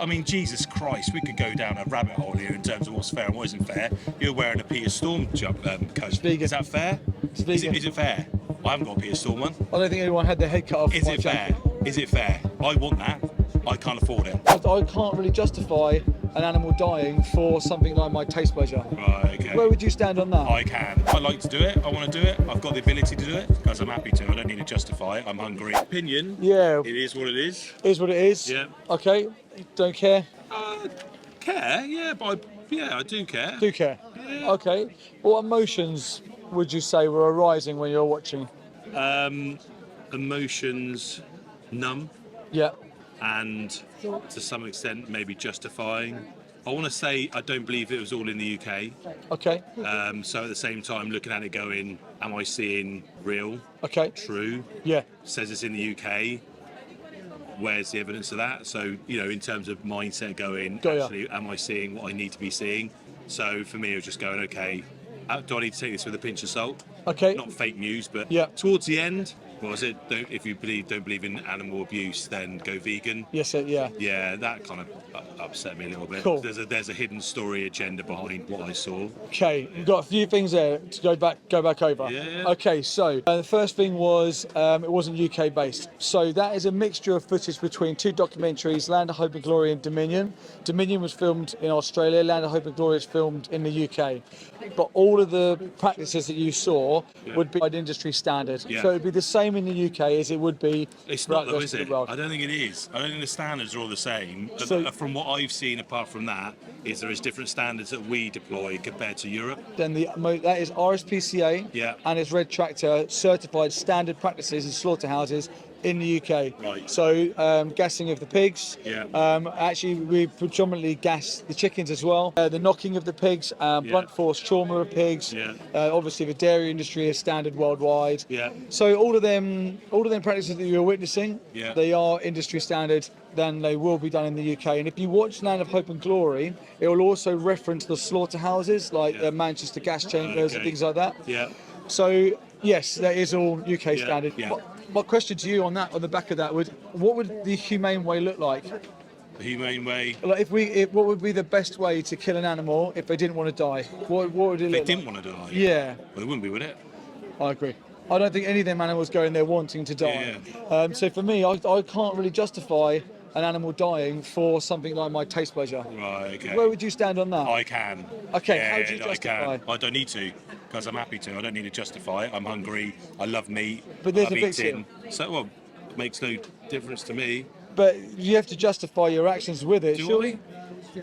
I mean, Jesus Christ, we could go down a rabbit hole here in terms of what's fair and what isn't fair. You're wearing a Peter Storm coat. vegan. Is that fair? It's vegan. Is it fair? I haven't got a Peter Storm one. I don't think anyone had their head cut off. Is by it fair? jacket. Is it fair? I want that. I can't afford it. I can't really justify an animal dying for something like my taste pleasure. Right, okay. Where would you stand on that? I can. I like to do it. I want to do it. I've got the ability to do it because I'm happy to. I don't need to justify it. I'm hungry. Opinion. Yeah. It is what it is. Is what it is. Yeah. Okay. Don't care. Care, yeah, but I do care. Do care. Yeah. Okay. What emotions would you say were arising when you were watching? Emotions, numb, Yeah. and to some extent maybe justifying. I want to say I don't believe it was all in the UK. Okay. So at the same time, looking at it, going, am I seeing real, Okay. true? Yeah. Says it's in the UK. Where's the evidence of that? So, in terms of mindset going, Got ya. actually, am I seeing what I need to be seeing? So for me, it was just going, okay, do I need to take this with a pinch of salt? Okay. Not fake news, but Yeah. towards the end, what was it? If you don't believe in animal abuse, then go vegan. Yes. Yeah. Yeah, that kind of upset me a little bit. Cool. There's a hidden story agenda behind what I saw. Okay, we've got a few things there to go back over. Yeah. Okay, so the first thing was it wasn't UK based. So that is a mixture of footage between two documentaries, Land of Hope and Glory and Dominion. Dominion was filmed in Australia, Land of Hope and Glory is filmed in the UK. But all of the practices that you saw would be by industry standard. Yeah. So it would be the same in the UK as it would be It's throughout not the though, rest is of it? the world. I don't think it is. I don't think the standards are all the same. So- From what I've seen, apart from that, is there is different standards that we deploy compared to Europe. Then that is RSPCA Yeah. and it's Red Tractor certified standard practices in slaughterhouses in the UK. Right. So gassing of the pigs. Yeah. Actually, we predominantly gas the chickens as well. The knocking of the pigs, blunt force trauma of pigs. Yeah. Obviously, the dairy industry is standard worldwide. Yeah. So all of them practices that you're witnessing, Yeah. they are industry standard. Then they will be done in the UK. And if you watch Land of Hope and Glory, it will also reference the slaughterhouses like Yeah. Manchester gas chambers and Okay. things like that. Yeah. So yes, that is all UK Yeah, standard. yeah. My question to you on the back of that what would the humane way look like? The humane way. Like what would be the best way to kill an animal if they didn't want to die? What would it They look didn't like? want to die. Yeah, Well, they wouldn't be, would it? I agree. I don't think any of them animals go in there wanting to die. So for me, I can't really justify an animal dying for something like my taste pleasure. Right, okay. Where would you stand on that? I can. Okay, Yeah, how do you justify? I can. I don't need to, because I'm happy to. I don't need to justify it. I'm hungry. I love meat. But there's I've a victim. eaten. So, well, it makes no difference to me. But you have to justify your actions with it, Do surely?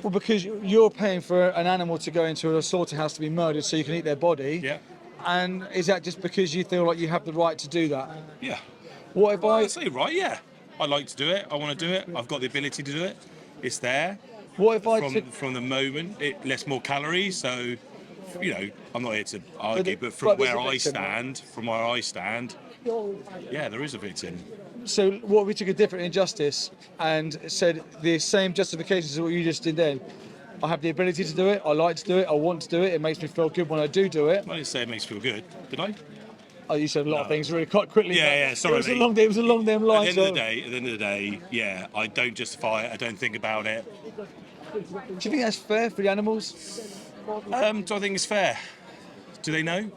Well, because you're paying for an animal to go into a slaughterhouse to be murdered so you can eat their body. Yeah. And is that just because you feel like you have the right to do that? Yeah. What if Well, I I say right, yeah. I like to do it. I want to do it. I've got the ability to do it. It's there. what if I From took from the moment, it less more calories. So, I'm not here to argue, but but from there's where a I victim. stand, yeah, there is a victim. so what if we took a different injustice and said the same justifications as what you just did then? I have the ability to do it, I like to do it, I want to do it, it makes me feel good when I do it. I didn't say it makes me feel good, did I? Oh, you said a lot of No. things really quite quickly. Yeah, but yeah, sorry, It was, mate. it was along them At lines. the end of the day, yeah, I don't justify it. I don't think about it. Do you think that's fair for the animals? Do I think it's fair? Do they know?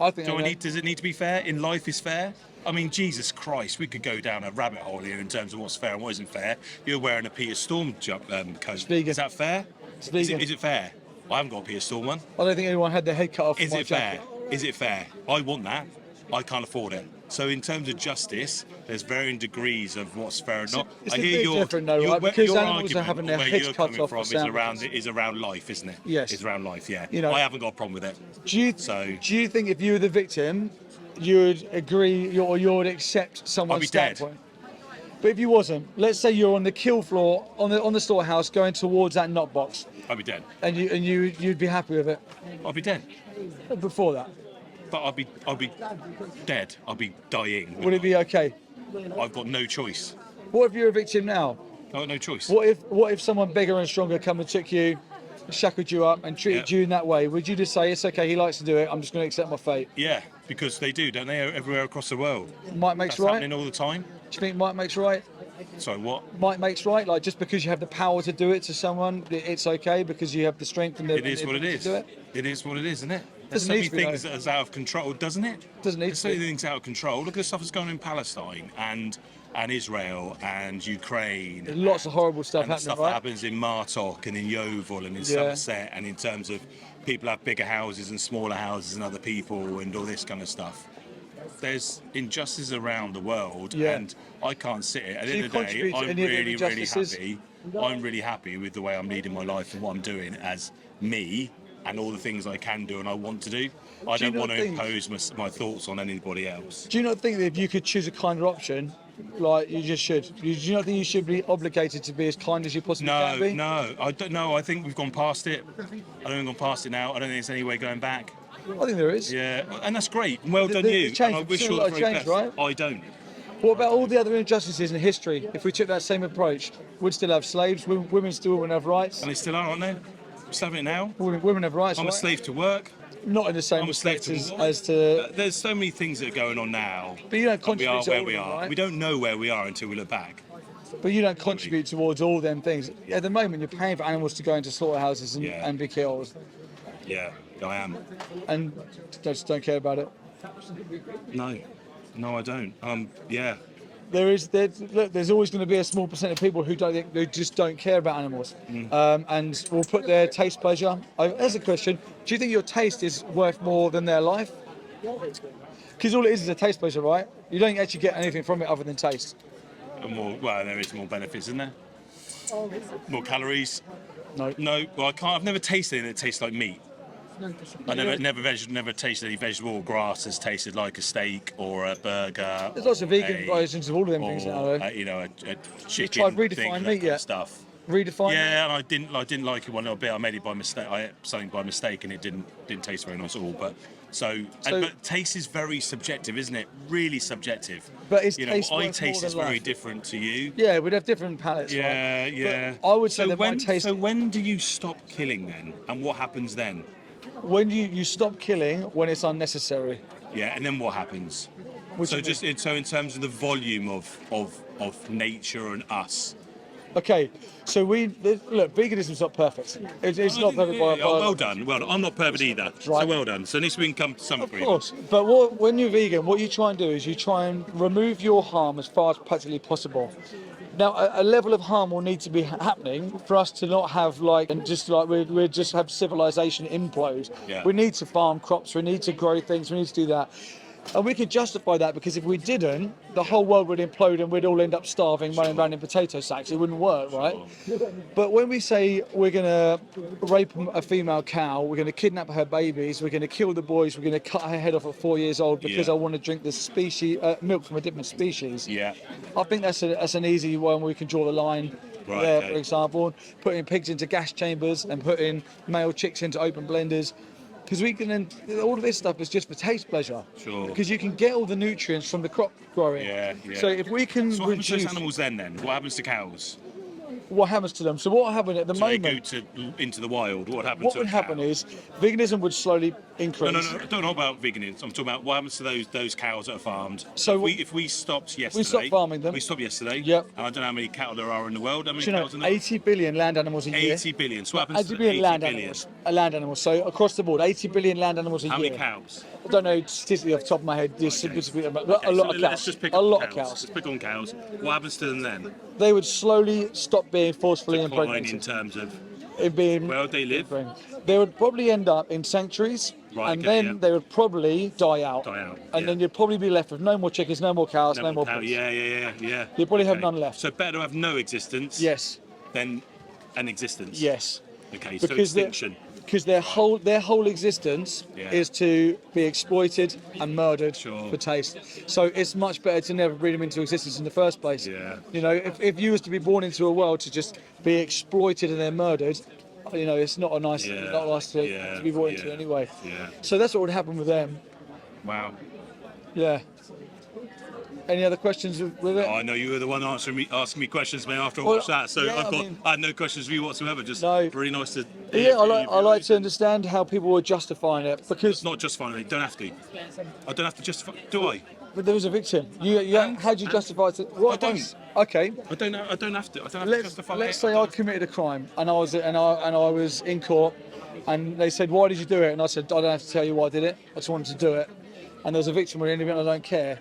I think they Does it need to be fair? In life is fair? I mean, Jesus Christ, we could go down a rabbit hole here in terms of what's fair and what isn't fair. You're wearing a Peter Storm coat. vegan. Is that fair? It's vegan. Is it fair? I haven't got a Peter Storm one. I don't think anyone had their head cut off. Is by it fair? jacket. Is it fair? I want that. I can't afford it. So in terms of justice, there's varying degrees of what's fair and not. It's I a hear bit your different though, your- right? Because your animals are argument, having their where heads you're cut coming off from for is around life, isn't it? Yes. It's around life, yeah. You know- I haven't got a problem with it. Do you think if you were the victim, you would agree or you would accept someone's I'd be dead. standpoint? But if you wasn't, let's say you're on the kill floor on the slaughterhouse going towards that knock box, I'd be dead. and you'd be happy with it I'd be dead. before that. But I'd be dead. I'd be dying. Would it be okay? I've got no choice. What if you're a victim now? I've got no choice. What if someone bigger and stronger come and took you, shackled you up, and treated Yeah. you in that way? Would you just say it's okay? He likes to do it. I'm just going to accept my fate. Yeah, because they do, don't they? Everywhere across the world. Might makes That's right. happening all the time. Do you think might makes right? Sorry, what? Might makes right. Like just because you have the power to do it to someone, it's okay because you have the strength and the It is what it ability is. to do it. It is what it is, isn't it? There's Doesn't so need many to be, things though. that's out of control, doesn't it? Doesn't need There's to so many be. things out of control. Look at the stuff that's going on in Palestine and Israel and Ukraine. There's lots of horrible stuff and the happening, stuff right? that happens in Martok and in Yeovil and in Yeah. Somerset, and in terms of people have bigger houses and smaller houses than other people and all this kind of stuff. There's injustice around the world, Yeah. and I can't sit it. At Do the you end of the day, contribute to I'm any of the really, really injustices? happy. I'm really happy with the way I'm leading my life and what I'm doing as me and all the things I can do and I want to do. I Do you don't want not to think- impose my thoughts on anybody else. Do you not think that if you could choose a kinder option, like you just should? Do you not think you should be obligated to be as kind as you possibly can be? No, I don't know. I think we've gone past it. I don't think we've gone past it now. I don't think there's any way going back. I think there is. Yeah, and that's great. Well done, the you. change- And I we've wish seen you a all lot the of very change, best. right? I don't. What about all the other injustices in history? If we took that same approach, we'd still have slaves. Women still wouldn't have rights. And they still are, aren't they? Still having it now. Women have rights. I'm a right? slave to work. Not in the same I'm a slave respect to as to. There's so many things that are going on now. But you don't and we contribute are to where all we of them, are. right? We don't know where we are until we look back. But you don't contribute towards all them things. At the moment, you're paying for animals to go into slaughterhouses and, Yeah. and be killed, Yeah, I am. and just don't care about it. No, I don't. Yeah. There's always going to be a small percent of people who just don't care about animals, and will put their taste pleasure. As a question, do you think your taste is worth more than their life? Because all it is a taste pleasure, right? You don't actually get anything from it other than taste. There is more benefits, isn't there? More calories. No. No, well, I can't. I've never tasted anything that tastes like meat. I never tasted any vegetable or grass that's tasted like a steak or a burger. There's lots of vegan versions of all of them things now, though. A chicken. tried redefined thing, that meat kind of yet? Stuff. Redefine. Yeah, and I didn't like it one little bit. I made it by mistake. I ate something by mistake, and it didn't taste very nice at all. But but taste is very subjective, isn't it? Really subjective. But is you know, taste what I worth taste more is than very life? different to you. Yeah, we'd have different palates. Yeah, right? yeah. But I would say so that when, my taste. So when do you stop killing then, and what happens then? When you stop killing when it's unnecessary. Yeah, and then what happens? Which So you just in terms of the volume of nature and us. Okay, so look, veganism's not perfect. It's not perfect by well done. I'm not perfect either. So Right. well done. So at least we can come to some Of agreement. course, but when you're vegan, what you try and do is you try and remove your harm as far as practically possible. Now, a level of harm will need to be happening for us to not have we just have civilization implode. Yeah. We need to farm crops, we need to grow things, we need to do that. And we can justify that because if we didn't, the whole world would implode and we'd all end up starving, running around in potato sacks. It wouldn't work, right? But when we say we're going to rape a female cow, we're going to kidnap her babies, we're going to kill the boys, we're going to cut her head off at 4 years old because Yeah. I want to drink this milk from a different species. Yeah. I think that's an easy one where we can draw the line Right, there, okay. for example. Putting pigs into gas chambers and putting male chicks into open blenders. Because we can then, all of this stuff is just for taste pleasure. Sure. Because you can get all the nutrients from the crop growing. Yeah, yeah. So if we can So what happens to reduce those animals then? What happens to cows? what happens to them. So what happened at the So they moment, go into the wild. What happens what to would a happen cow? is veganism would slowly increase. No. Don't know about veganism. I'm talking about what happens to those cows that are farmed. So if we stopped yesterday, stopped farming them. We stopped yesterday. Yep. And I don't know how many cattle there are in the world. How many Do you know, cows in the world? 80 billion land animals a year. 80 billion. So what happens 80 to the billion 80 land billion? animals. Land animals. So across the board, 80 billion land animals a How year. many cows? I don't know statistically off the top of my head. Specifically, but Okay, a lot so of let's cows. just pick A on lot cows. of cows. Let's pick on cows. What happens to them then? They would slowly stop being forcefully Decline in impregnated. terms of It being where they live. They would probably end up in sanctuaries, Right, and okay, then yeah. they would probably die out. Die out, And yeah. then you'd probably be left with no more chickens, no more cows, no more cow. pigs. Yeah. You probably have none left. So better to have no existence Yes, than an existence. yes. Okay, so Because extinction. Because their whole existence Yeah. is to be exploited and murdered Sure. for taste. So it's much better to never bring them into existence in the first place. Yeah. You know, if you was to be born into a world to just be exploited and then murdered, you know, it's not a nice, Yeah. not nice to be born into Yeah. anyway. Yeah. So that's what would happen with them. Wow. Yeah. Any other questions with it? Oh, I know you were the one asking me questions, mate, after I Well, watched that. So yeah, I had no questions for you whatsoever. Just No. really nice to. Yeah, I like to understand how people were justifying it because It's not just fine. You don't have to. I don't have to justify. Do I? But there was a victim. How do you justify it? What I don't. advice- Okay. I don't know. I don't have to. I don't have to Let's justify let's it. say I committed a crime and I was in court, and they said, "Why did you do it?" And I said, "I don't have to tell you why I did it. I just wanted to do it." And there was a victim or anything, I don't care.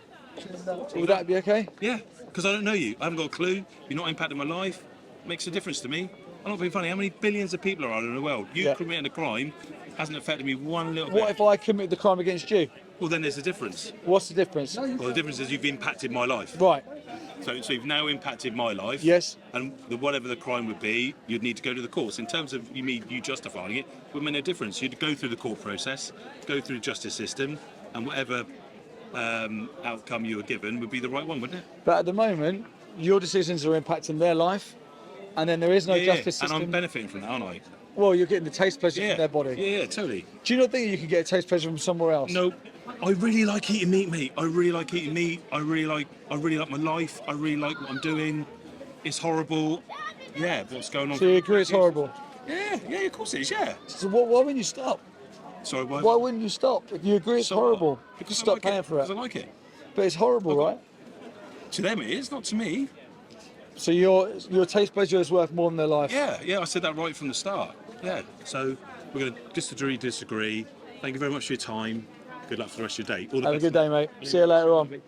Would that be okay? Yeah, because I don't know you. I haven't got a clue. You're not impacting my life. Makes a difference to me. I'm not being funny. How many billions of people are in the world? You Yeah. committing a crime hasn't affected me one little What bit. if I committed the crime against you? Well, then there's a difference. What's the difference? Well, the difference is you've impacted my life. Right. So you've now impacted my life. Yes. And whatever the crime would be, you'd need to go to the courts. In terms of you justifying it, would make no difference. You'd go through the court process, go through the justice system, and whatever outcome you were given would be the right one, wouldn't it? But at the moment, your decisions are impacting their life, and then there is no justice And system. I'm benefiting from that, aren't I? Well, you're getting the taste pleasure Yeah. from their body. Yeah, totally. Do you not think you can get a taste pleasure from somewhere else? No, I really like eating meat, mate. I really like eating meat. I really like my life. I really like what I'm doing. It's horrible. Yeah, what's going on? So you agree it's horrible? Yeah, of course it is. Yeah. So why wouldn't you stop? Sorry, Why wouldn't you stop? If you agree it's horrible, Because stop paying for Because it. I like it. But it's horrible, right? To them it is, not to me. So your taste pleasure is worth more than their life. Yeah, I said that right from the start. Yeah. So we're going to disagree. Thank you very much for your time. Good luck for the rest of your day. All the Have a best. good day, mate. See you later on.